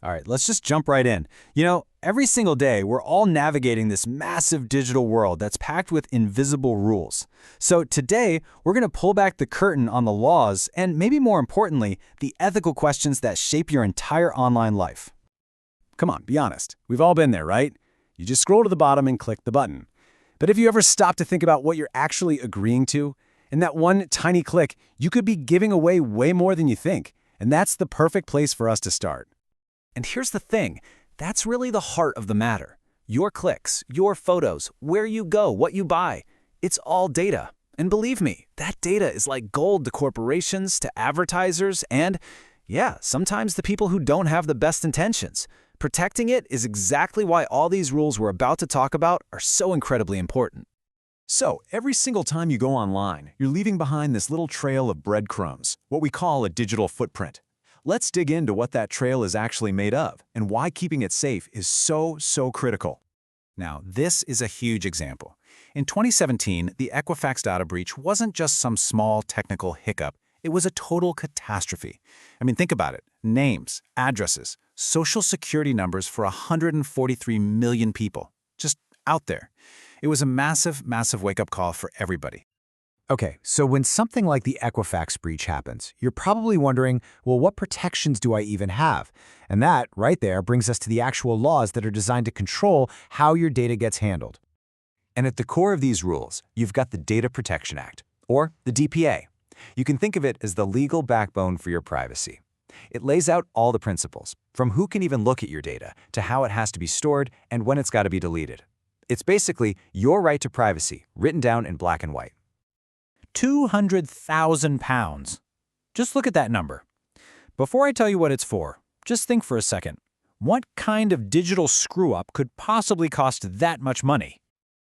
All right, let's just jump right in. Every single day, we're all navigating this massive digital world that's packed with invisible rules. So today, we're going to pull back the curtain on the laws and, maybe more importantly, the ethical questions that shape your entire online life. Come on, be honest. We've all been there, right? You just scroll to the bottom and click the button. But have you ever stopped to think about what you're actually agreeing to? In that one tiny click, you could be giving away way more than you think. And that's the perfect place for us to start. And here's the thing, that's really the heart of the matter. Your clicks, your photos, where you go, what you buy, it's all data. And believe me, that data is like gold to corporations, to advertisers, and sometimes the people who don't have the best intentions. Protecting it is exactly why all these rules we're about to talk about are so incredibly important. So, every single time you go online, you're leaving behind this little trail of breadcrumbs, what we call a digital footprint. Let's dig into what that trail is actually made of and why keeping it safe is so critical. Now, this is a huge example. In 2017, the Equifax data breach wasn't just some small technical hiccup. It was a total catastrophe. I mean, think about it. Names, addresses, social security numbers for 143 million people. Just out there. It was a massive wake-up call for everybody. Okay, so when something like the Equifax breach happens, you're probably wondering, well, what protections do I even have? And that, right there, brings us to the actual laws that are designed to control how your data gets handled. And at the core of these rules, you've got the Data Protection Act, or the DPA. You can think of it as the legal backbone for your privacy. It lays out all the principles, from who can even look at your data, to how it has to be stored and when it's got to be deleted. It's basically your right to privacy, written down in black and white. 200,000 pounds. Just look at that number. Before I tell you what it's for, just think for a second. What kind of digital screw-up could possibly cost that much money?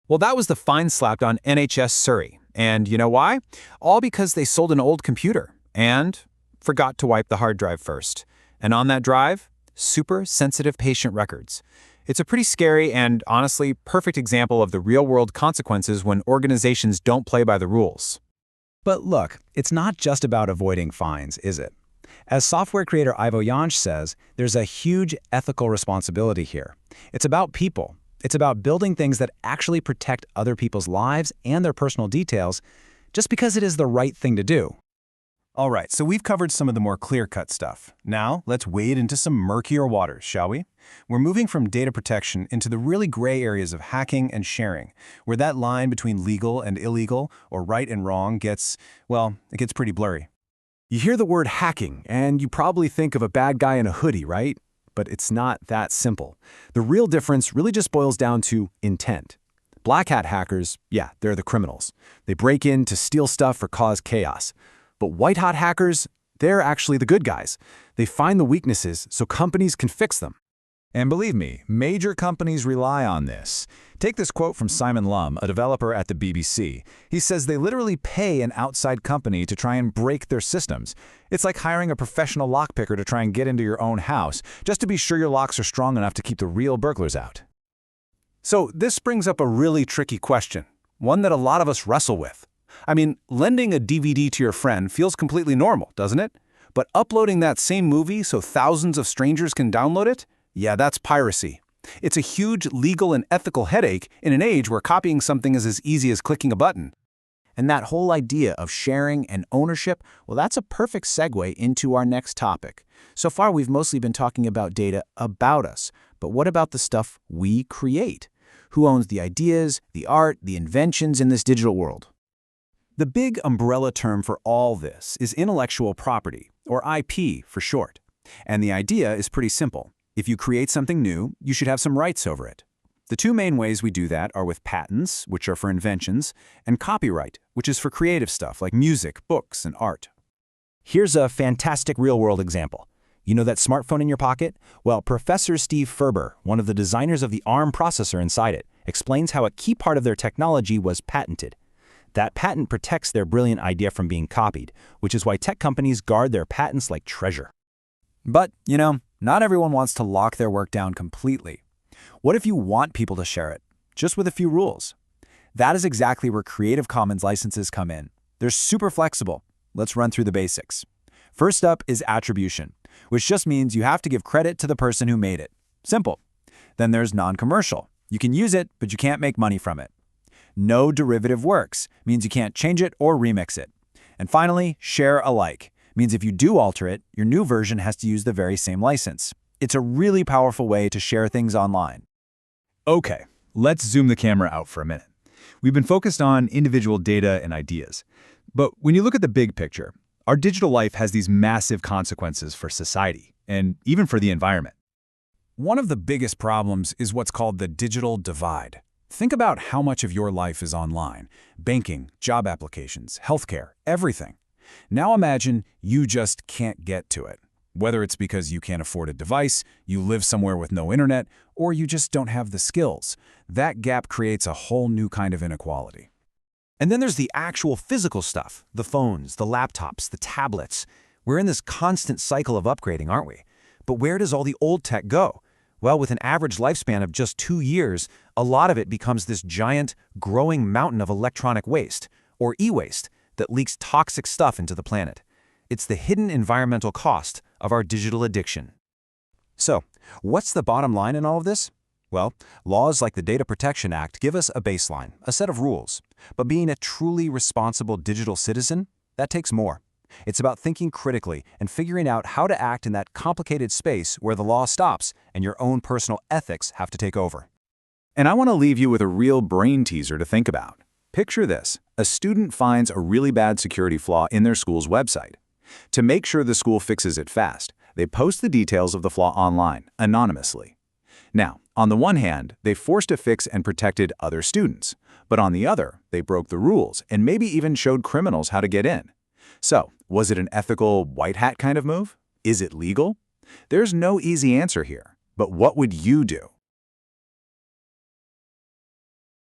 Well, that was the fine slapped on NHS Surrey. And you know why? All because they sold an old computer and forgot to wipe the hard drive first. And on that drive, super sensitive patient records. It's a pretty scary and, honestly, perfect example of the real-world consequences when organizations don't play by the rules. But look, it's not just about avoiding fines, is it? As software creator Ivo Jansch says, there's a huge ethical responsibility here. It's about people. It's about building things that actually protect other people's lives and their personal details, just because it is the right thing to do. All right, so we've covered some of the more clear-cut stuff. Now, let's wade into some murkier waters, shall we? We're moving from data protection into the really gray areas of hacking and sharing, where that line between legal and illegal, or right and wrong, gets pretty blurry. You hear the word hacking, and you probably think of a bad guy in a hoodie, right? But it's not that simple. The real difference really just boils down to intent. Black hat hackers, they're the criminals. They break in to steal stuff or cause chaos. But white-hot hackers, they're actually the good guys. They find the weaknesses so companies can fix them. And believe me, major companies rely on this. Take this quote from Simon Lum, a developer at the BBC. He says they literally pay an outside company to try and break their systems. It's like hiring a professional lockpicker to try and get into your own house, just to be sure your locks are strong enough to keep the real burglars out. So this brings up a really tricky question, one that a lot of us wrestle with. I mean, lending a DVD to your friend feels completely normal, doesn't it? But uploading that same movie so thousands of strangers can download it? Yeah, that's piracy. It's a huge legal and ethical headache in an age where copying something is as easy as clicking a button. And that whole idea of sharing and ownership, well, that's a perfect segue into our next topic. So far, we've mostly been talking about data about us, but what about the stuff we create? Who owns the ideas, the art, the inventions in this digital world? The big umbrella term for all this is intellectual property, or IP for short. And the idea is pretty simple. If you create something new, you should have some rights over it. The two main ways we do that are with patents, which are for inventions, and copyright, which is for creative stuff like music, books, and art. Here's a fantastic real-world example. You know that smartphone in your pocket? Well, Professor Steve Ferber, one of the designers of the ARM processor inside it, explains how a key part of their technology was patented. That patent protects their brilliant idea from being copied, which is why tech companies guard their patents like treasure. But, not everyone wants to lock their work down completely. What if you want people to share it, just with a few rules? That is exactly where Creative Commons licenses come in. They're super flexible. Let's run through the basics. First up is attribution. which just means you have to give credit to the person who made it. Simple. Then there's non-commercial. You can use it, but you can't make money from it. No derivative works, means you can't change it or remix it. And finally, share alike, means if you do alter it, your new version has to use the very same license. It's a really powerful way to share things online. Okay, let's zoom the camera out for a minute. We've been focused on individual data and ideas. But when you look at the big picture, our digital life has these massive consequences for society and even for the environment. One of the biggest problems is what's called the digital divide. Think about how much of your life is online: banking, job applications, healthcare, everything. Now imagine you just can't get to it. Whether it's because you can't afford a device, you live somewhere with no internet, or you just don't have the skills. That gap creates a whole new kind of inequality. And then there's the actual physical stuff, the phones, the laptops, the tablets. We're in this constant cycle of upgrading, aren't we? But where does all the old tech go? Well, with an average lifespan of just 2 years, a lot of it becomes this giant, growing mountain of electronic waste, or e-waste, that leaks toxic stuff into the planet. It's the hidden environmental cost of our digital addiction. So, what's the bottom line in all of this? Well, laws like the Data Protection Act give us a baseline, a set of rules. But being a truly responsible digital citizen, that takes more. It's about thinking critically and figuring out how to act in that complicated space where the law stops and your own personal ethics have to take over. And I want to leave you with a real brain teaser to think about. Picture this: a student finds a really bad security flaw in their school's website. To make sure the school fixes it fast, they post the details of the flaw online, anonymously. Now, on the one hand, they forced a fix and protected other students. But on the other, they broke the rules and maybe even showed criminals how to get in. So, was it an ethical, white hat kind of move? Is it legal? There's no easy answer here. But what would you do?